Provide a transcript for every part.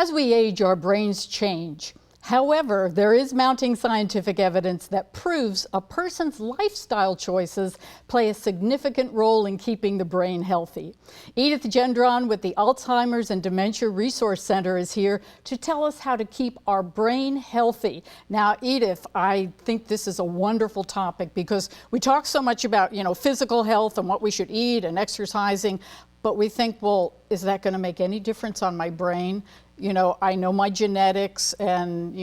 As we age, our brains change. However, there is mounting scientific evidence that proves a person's lifestyle choices play a significant role in keeping the brain healthy. Edith Gendron with the Alzheimer's and Dementia Resource Center is here to tell us how to keep our brain healthy. Now, Edith, I think this is a wonderful topic because we talk so much about, physical health and what we should eat and exercising, but we think, well, is that going to make any difference on my brain? I know my genetics and,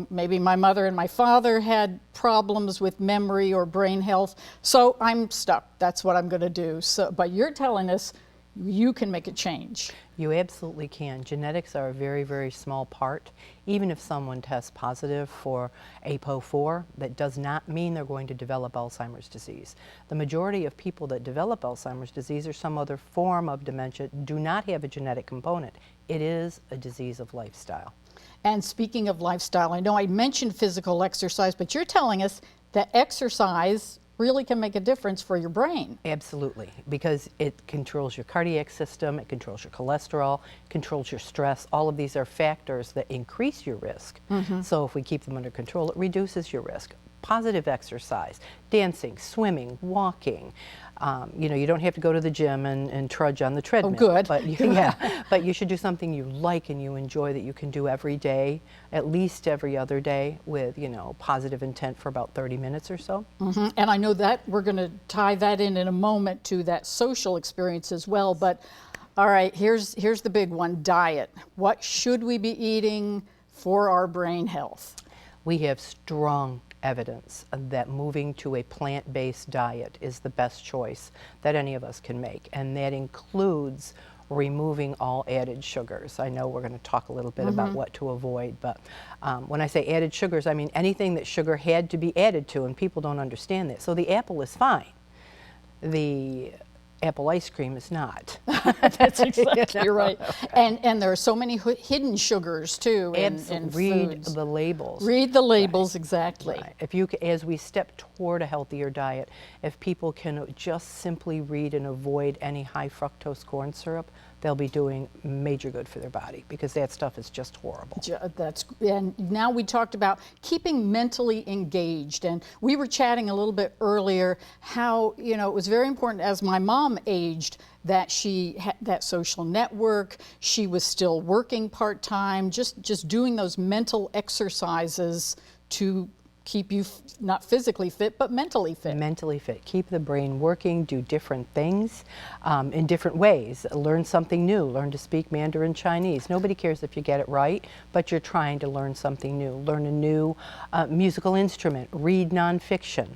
maybe my mother and my father had problems with memory or brain health, so I'm stuck. That's what I'm going to do. But you're telling us you can make a change. You absolutely can. Genetics are a very, very small part. Even if someone tests positive for APOE4, that does not mean they're going to develop Alzheimer's disease. The majority of people that develop Alzheimer's disease or some other form of dementia do not have a genetic component. It is a disease of lifestyle. And speaking of lifestyle, I know I mentioned physical exercise, but you're telling us that exercise really can make a difference for your brain. Absolutely, because it controls your cardiac system, it controls your cholesterol, controls your stress. All of these are factors that increase your risk. So if we keep them under control, it reduces your risk. Positive exercise, dancing, swimming, walking. You don't have to go to the gym and trudge on the treadmill. Oh, good. But but you should do something you like and you enjoy that you can do every day, at least every other day, with positive intent for about 30 minutes or so. And I know that we're going to tie that in a moment to that social experience as well. But all right, here's the big one: diet. What should we be eating for our brain health? We have strong evidence that moving to a plant-based diet is the best choice that any of us can make, and that includes removing all added sugars. I know we're going to talk a little bit about what to avoid, but when I say added sugars, I mean anything that sugar had to be added to, and people don't understand that. So the apple is fine. The apple ice cream is not. That's exactly right. And there are so many hidden sugars too in Read foods. the labels. Read the labels, exactly. Right. If you, as we step toward a healthier diet, if people can just simply read and avoid any high fructose corn syrup, they'll be doing major good for their body, because that stuff is just horrible. And now we talked about keeping mentally engaged, and we were chatting a little bit earlier how it was very important as my mom aged that she had that social network. She was still working part-time, just doing those mental exercises to keep you not physically fit, but mentally fit. Mentally fit. Keep the brain working, do different things in different ways. Learn something new. Learn to speak Mandarin Chinese. Nobody cares if you get it right, but you're trying to learn something new. Learn a new musical instrument. Read nonfiction.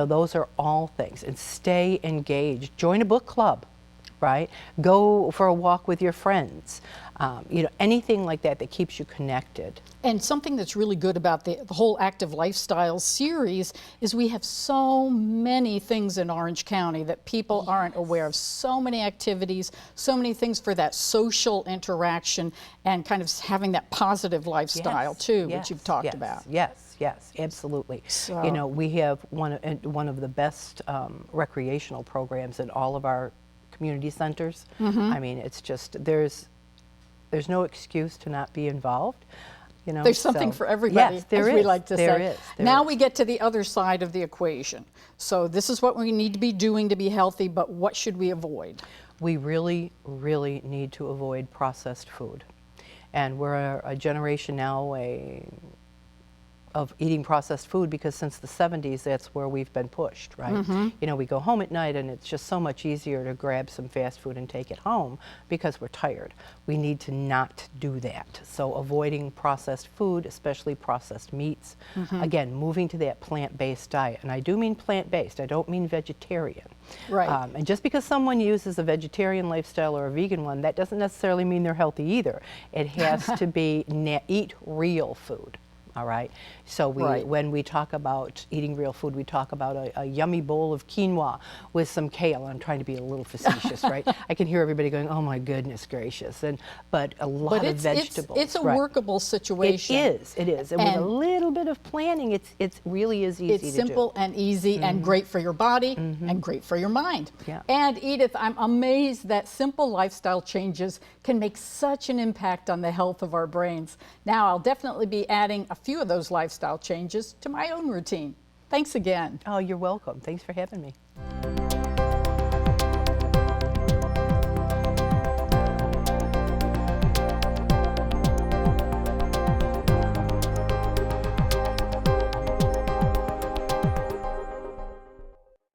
Those are all things. And stay engaged. Join a book club, right? Go for a walk with your friends. Anything like that that keeps you connected. And something that's really good about the whole Active Lifestyle series is we have so many things in Orange County that people aren't aware of. So many activities, so many things for that social interaction and kind of having that positive lifestyle too, which you've talked about. Yes, absolutely. So, we have one of the best recreational programs in all of our community centers. I mean, it's just, there's no excuse to not be involved. There's something for everybody, yes, there as is. we like to there say. Is. Now we get to the other side of the equation. So this is what we need to be doing to be healthy, but what should we avoid? We really, really need to avoid processed food. And we're a generation now of eating processed food because since the 70s, that's where we've been pushed, right? We go home at night and it's just so much easier to grab some fast food and take it home because we're tired. We need to not do that. So avoiding processed food, especially processed meats. Again, moving to that plant-based diet. And I do mean plant-based, I don't mean vegetarian. Right. And just because someone uses a vegetarian lifestyle or a vegan one, that doesn't necessarily mean they're healthy either. It has to be eat real food. All right. So when we talk about eating real food, we talk about a yummy bowl of quinoa with some kale. I'm trying to be a little facetious, right? I can hear everybody going, "Oh my goodness gracious!" But a lot of vegetables. It's a workable situation. It is, and with a little bit of planning, it really is easy to do. It's simple and easy and great for your body and great for your mind. Yeah. And Edith, I'm amazed that simple lifestyle changes can make such an impact on the health of our brains. Now, I'll definitely be adding a few of those lifestyle changes to my own routine. Thanks again. Oh, you're welcome. Thanks for having me.